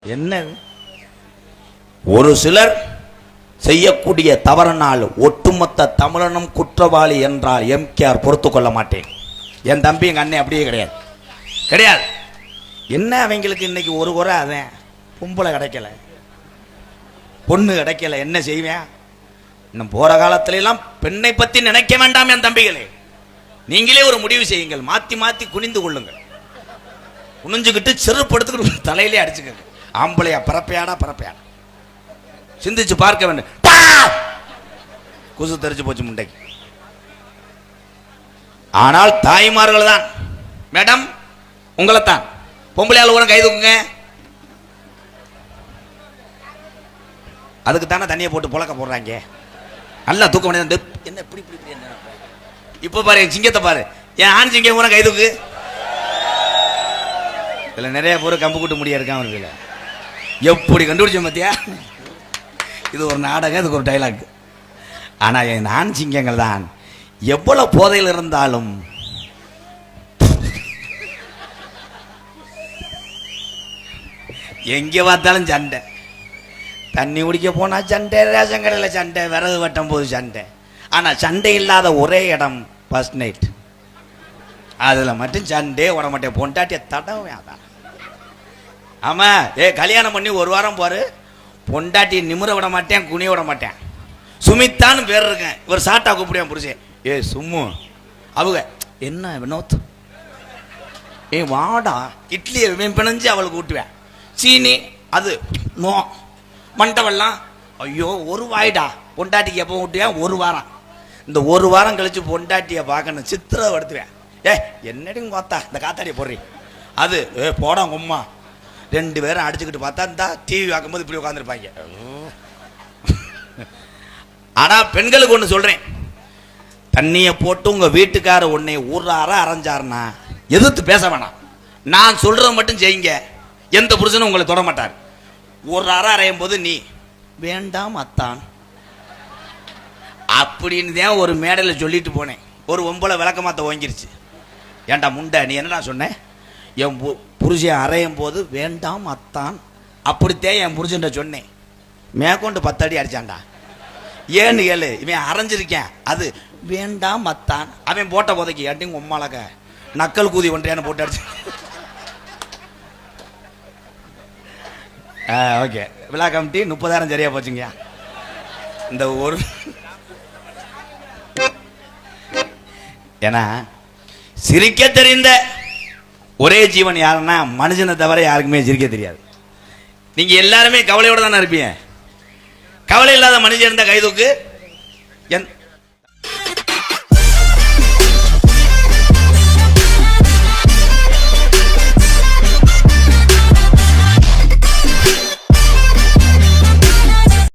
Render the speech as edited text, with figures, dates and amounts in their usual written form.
என்ன ஒரு சிலர் செய்யக்கூடிய தவறினால் ஒட்டுமொத்த தமிழனும் குற்றவாளி என்றால் எம்கேஆர் பொறுத்து கொள்ள மாட்டேன். என் தம்பி எங்க அண்ணன் அப்படியே கிடையாது கிடையாது. என்ன அவங்களுக்கு இன்னைக்கு ஒரு குறை, அதன் பொம்பளை கிடைக்கல, பொண்ணு கிடைக்கல, என்ன செய்வேன்? இன்னும் போற காலத்துல எல்லாம் பெண்ணை பத்தி நினைக்க வேண்டாம் என் தம்பிகளே. நீங்களே ஒரு முடிவு செய்யுங்கள், மாத்தி மாத்தி குனிந்து கொள்ளுங்கள், குனிஞ்சுக்கிட்டு செருப்படுத்துக்கிட்டு தலையிலே அடிச்சுக்க. ஆம்பளையா பரப்பையாடா பரப்பையாடா சிந்திச்சு பார்க்க வேண்டும். குசு தெரிச்சு போச்சு முண்டைக்கு. ஆனால் தாய்மார்கள் தான் மேடம், உங்களைத்தான் பொம்பளையால் ஊரம் கைதுக்குங்க. அதுக்கு தானே தண்ணியை போட்டு புழக்க போடுறாங்க. நல்லா தூக்க முடியாது. என்ன இப்படி இப்படி என்ன இப்ப பாரு, என் சிங்கத்தை பாரு, என் ஆண் சிங்கம் ஊரம் கைதுக்கு. இதுல நிறைய பேர் கம்பு கூட்டு முடியா இருக்கான் அவருக்கு. எப்படி கண்டுபிடிச்ச மத்தியா? இது ஒரு நாடகம், இதுக்கு ஒரு டைலாக். ஆனா என் ஆண் சிங்கங்கள் தான் எவ்வளவு போதையில் இருந்தாலும் எங்க பார்த்தாலும் சண்டை. தண்ணி குடிக்க போனா சண்டை, ரேஷன் கடையில் சண்டை, விறகு வெட்டும் போது சண்டை. ஆனா சண்டை இல்லாத ஒரே இடம் ஃபர்ஸ்ட் நைட். அதுல மட்டும் சண்டே விட மாட்டேன், பொண்டாட்டிய தடவை. அதான் ஆமா, கல்யாணம் பண்ணி ஒரு வாரம் போரு, பொண்டாட்டி நிமிர விட மாட்டேன், குனிய விட மாட்டேன். சுமித்தான்னு பேர் இருக்கேன், இவர் சாட்டா கூப்பிடுவேன் புருஷன். சும்மு அவங்க என்ன வினோத், வாடா இட்லியை பிணைஞ்சு அவளுக்கு ஊட்டுவேன். சீனி அது நோ மண்டவெல்லாம். ஐயோ ஒரு வாய்டா, பொண்டாட்டிக்கு எப்போ ஊட்டுவேன்? ஒரு வாரம். இந்த ஒரு வாரம் கழிச்சு பொண்டாட்டியை பார்க்கணும், சித்திரை படுத்துவேன். என்னடி பார்த்தா இந்த காத்தாடியை போடுறீ அது போடா உம்மா. ரெண்டு பேரும் அடிச்சுக்கிட்டு பார்த்தா இந்த டிவி பார்க்கும்போது இப்படி உட்காந்துருப்பாங்க. ஆனா பெண்களுக்கு ஒன்று சொல்றேன், தண்ணியை போட்டு உங்க வீட்டுக்கார உன்னை ஊர்றாரா அரைஞ்சாருன்னா எதிர்த்து பேச வேணாம். நான் சொல்றத மட்டும் செய்யுங்க, எந்த புருஷனும் உங்களை தொட மாட்டார். ஊர்றாரா அரையும் போது நீ வேண்டாம் அத்தான் அப்படின்னு தான் ஒரு மேடையில் சொல்லிட்டு போனேன். ஒரு ஒம்பளை விளக்கமாத்த ஓங்கிருச்சு. ஏன்டா முண்டை, நீ என்னடா சொன்ன? என் புருஷன் அரையும் போது வேண்டாம் அத்தான் அப்படித்தான் என் புருஷன் சொன்னேன். மேற்கொண்டு 10 அடி அடிச்சான்டா. ஏன்னு கேளு, இவன் அரைஞ்சிருக்கேன், அது வேண்டாம் அத்தான். அவன் போட்ட போதைக்கு அட்டிங்க உம்மாலக்க நக்கல் கூதி ஒன்றையான போட்டு அடிச்சு. ஓகே, விழா கமிட்டி 30,000 சரியா போச்சுங்க. இந்த ஒரு ஏன்னா சிரிக்க தெரிந்த ஒரே ஜீவன் யாருன்னா மனுஷனை தவிர யாருக்குமே சிரிக்க தெரியாது. நீங்க எல்லாருமே கவலையோட தானே இருப்பீங்க. கவலை இல்லாத மனுஷன் இருந்த கைதுக்கு